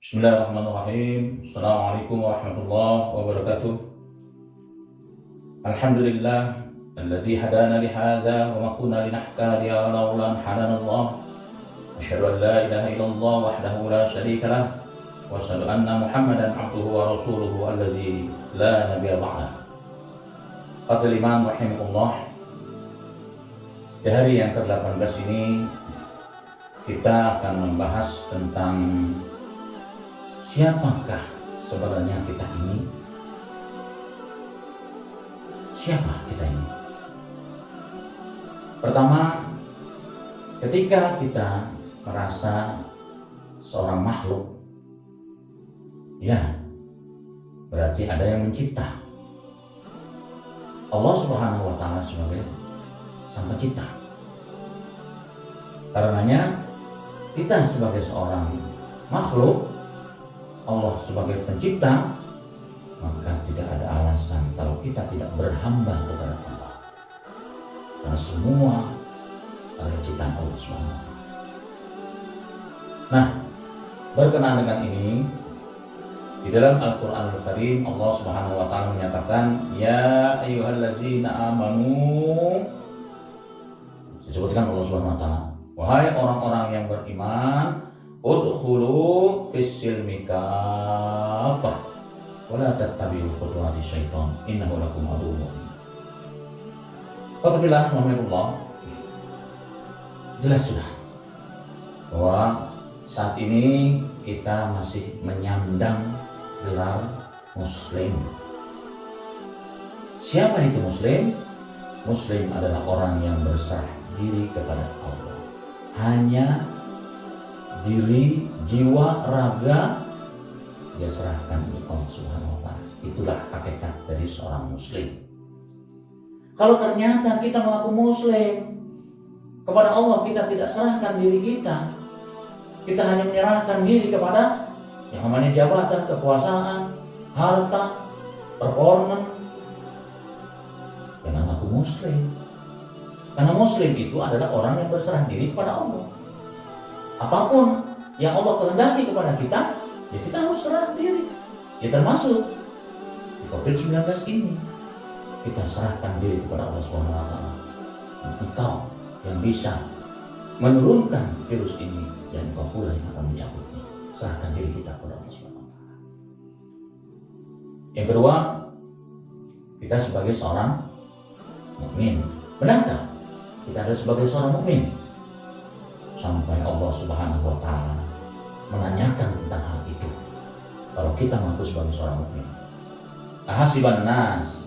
Bismillahirrahmanirrahim. Assalamualaikum warahmatullahi wabarakatuh. Alhamdulillah alladzi hadana li hadza wa ma kunna linahtadiya laula an hadanallah. Asyhadu an la ilaha illallah wahdahu la syarika lah wa asyhadu anna Muhammadan abduhu wa rasuluhu alladzi la nabiyya ba'dah. Qatul iman rahimakumullah. Di hari yang ke-18 ini kita akan membahas tentang siapakah sebenarnya kita ini? Siapa kita ini? Pertama, ketika kita merasa seorang makhluk, ya berarti ada yang mencipta. Allah Subhanahu wa Ta'ala sebagai Sang Pencipta. Karenanya kita sebagai seorang makhluk, Allah sebagai pencipta, maka tidak ada alasan kalau kita tidak berhamba kepada Allah. Karena semua adalah ciptaan Allah SWT. Nah, berkenaan dengan ini, di dalam Al-Quranul Karim Allah Subhanahu wa Ta'ala menyatakan, ya ayyuhallazina amanu, disebutkan Allah Subhanahu wa Ta'ala, wahai orang-orang yang beriman, udkhulu fis-silmi kaffah wa la tattabi'u khutuwati syaitan innahu lakum aduwwun mubin. Qatabillah rahimahullah. Jelas sudah bahwa saat ini kita masih menyandang gelar muslim. Siapa itu muslim? Muslim adalah orang yang berserah diri kepada Allah. Hanya diri, jiwa, raga dia serahkan untuk Allah Subhanahu wa Ta'ala. Itulah hakikat dari seorang muslim. Kalau ternyata kita mengaku muslim, kepada Allah kita tidak serahkan diri kita, kita hanya menyerahkan diri kepada yang namanya jabatan, kekuasaan, harta, performa, jangan mengaku muslim. Karena muslim itu adalah orang yang berserah diri kepada Allah. Apapun yang Allah kehendaki kepada kita, ya kita harus serah diri. Ya termasuk di COVID-19 ini, kita serahkan diri kepada Allah SWT. Engkau yang bisa menurunkan virus ini, dan engkau pula yang akan mencabutnya. Serahkan diri kita kepada Allah SWT. Yang kedua, kita sebagai seorang mukmin. Benarkah kita ada sebagai seorang mukmin? Sampai Allah Subhanahu wa Ta'ala menanyakan tentang hal itu. Kalau kita mengaku sebagai seorang mukmin, ahasiban nas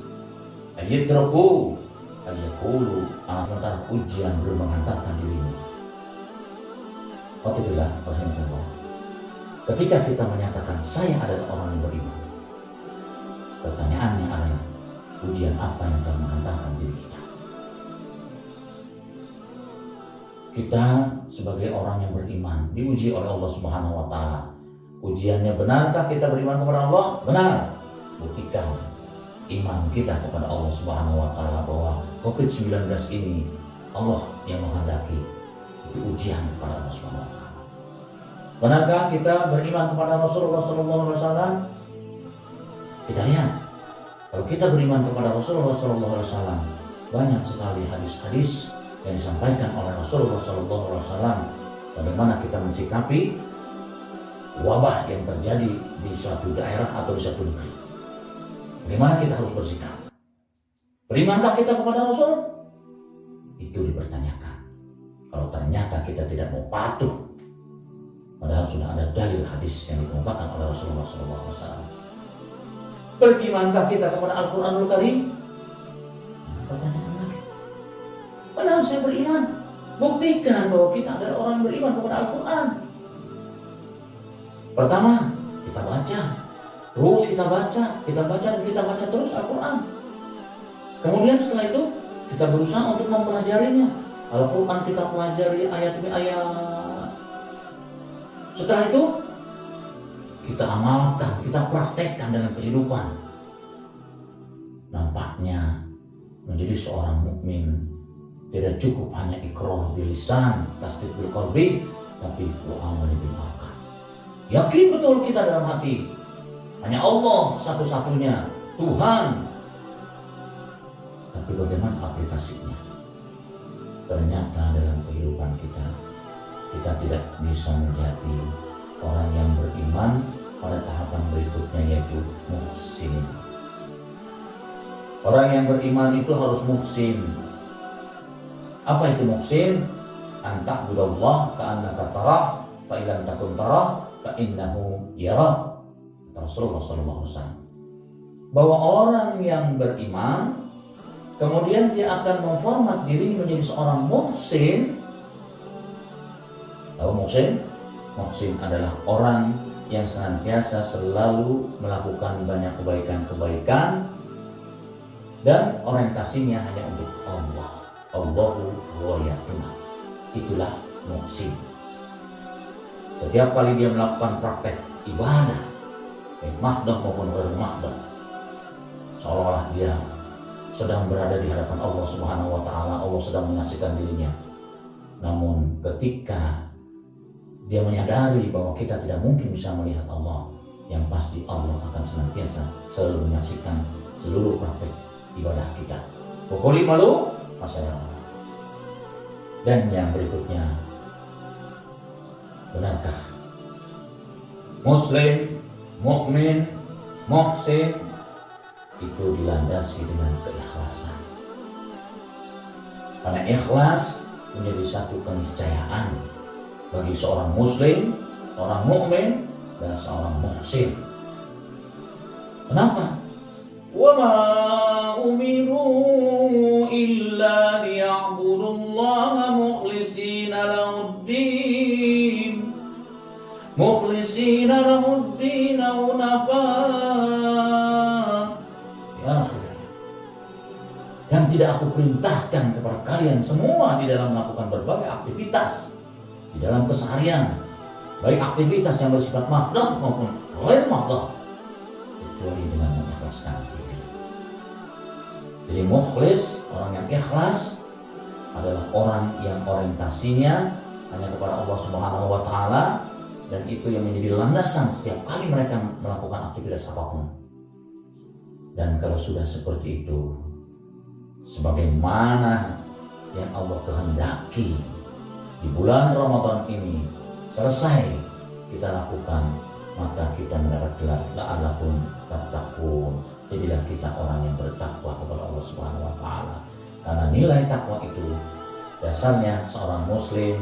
ayyutraku ayyaqulu, sementara ujian belum menghantarkan dirimu. Qatabillah rahimahullah. Ketika kita menyatakan saya adalah orang yang beriman, pertanyaannya adalah ujian apa yang akan menghantarkan diri kita? Kita sebagai orang yang beriman diuji oleh Allah Subhanahu wa Ta'ala. Ujiannya, benarkah kita beriman kepada Allah? Benar. Buktikan iman kita kepada Allah Subhanahu wa Ta'ala bahwa COVID-19 ini Allah yang menghendaki. Itu ujian kepada Allah Subhanahu wa Ta'ala. Benarkah kita beriman kepada Rasulullah SAW? Kita lihat, kalau kita beriman kepada Rasulullah SAW, banyak sekali hadis-hadis yang disampaikan oleh Rasulullah SAW, bagaimana kita mensikapi wabah yang terjadi di suatu daerah atau di suatu negeri. Bagaimana kita harus bersikap? Berimankah kita kepada Rasul? Itu dipertanyakan. Kalau ternyata kita tidak mau patuh, padahal sudah ada dalil hadis yang dikemukakan oleh Rasulullah SAW. Berimankah kita kepada Al-Quranul Karim? Pertanyaan lagi. Padahal saya beriman. Buktikan bahwa kita adalah orang yang beriman kepada Al-Quran. Pertama, kita baca. Terus kita baca dan kita baca terus Al-Quran. Kemudian setelah itu, kita berusaha untuk mempelajarinya. Al-Quran kita pelajari ayat demi ayat. Setelah itu, kita amalkan, kita praktekkan dengan kehidupan. Nampaknya menjadi seorang mukmin tidak cukup hanya iqrar bil lisan, tasdiq bil qalbi, tapi wa amal bil arkan. Yakin betul kita dalam hati, hanya Allah satu-satunya Tuhan. Tapi bagaimana aplikasinya? Ternyata dalam kehidupan kita tidak bisa menjadi orang yang beriman pada tahapan berikutnya, yaitu muhsin. Orang yang beriman itu harus muhsin. Apa itu muhsin? Anta'budallah ka'annaka tarah, fa illam takun tarah fa innahu yarah. Rasulullah SAW. Bahwa orang yang beriman kemudian dia akan memformat diri menjadi seorang muhsin. Tahu muhsin? Muhsin adalah orang yang senantiasa selalu melakukan banyak kebaikan-kebaikan dan orientasinya hanya untuk Allah. Allahu ghayatuna. Itulah muhsin. Setiap kali dia melakukan praktek ibadah, baik mahdoh maupun ghair mahdoh, seolah-olah dia sedang berada di hadapan Allah Subhanahu wa taala. Allah sedang menyaksikan dirinya. Namun ketika dia menyadari bahwa kita tidak mungkin bisa melihat Allah, yang pasti Allah akan senantiasa selalu menyaksikan seluruh praktek ibadah kita. Pokoknya malu masalah. Dan yang berikutnya, benarkah Muslim, mukmin, muhsin itu dilandasi dengan keikhlasan? Karena ikhlas menjadi satu keniscayaan bagi seorang muslim, seorang mukmin, dan seorang muhsin. Kenapa? Wa ma umiru illa liya'budullaha mukhlishina lahuddin hunafa. Dan tidak aku perintahkan kepada kalian semua di dalam melakukan berbagai aktivitas di dalam keseharian, baik aktivitas yang bersifat mahdoh maupun ghair mahdoh, kecuali dengan mengikhlaskan diri. Jadi mukhlis, orang yang ikhlas, adalah orang yang orientasinya hanya kepada Allah Subhanahu wa taala, dan itu yang menjadi landasan setiap kali mereka melakukan aktivitas apapun. Dan kalau sudah seperti itu, sebagaimana yang Allah kehendaki di bulan Ramadan ini selesai kita lakukan, maka kita mendapat gelar la'allakum tattaqun. Jadilah kita orang yang bertakwa kepada Allah Subhanahu wa taala. Karena nilai takwa itu dasarnya seorang muslim,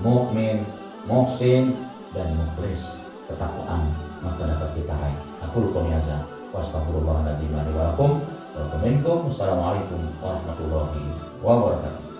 mukmin, muhsin, dan mukhlis. Ketakwaan maka dapat kita raih. Aku qouli hadza wa astaghfirullahaladzim li wa lakum wa lakum. Wassalamualaikum warahmatullahi wabarakatuh.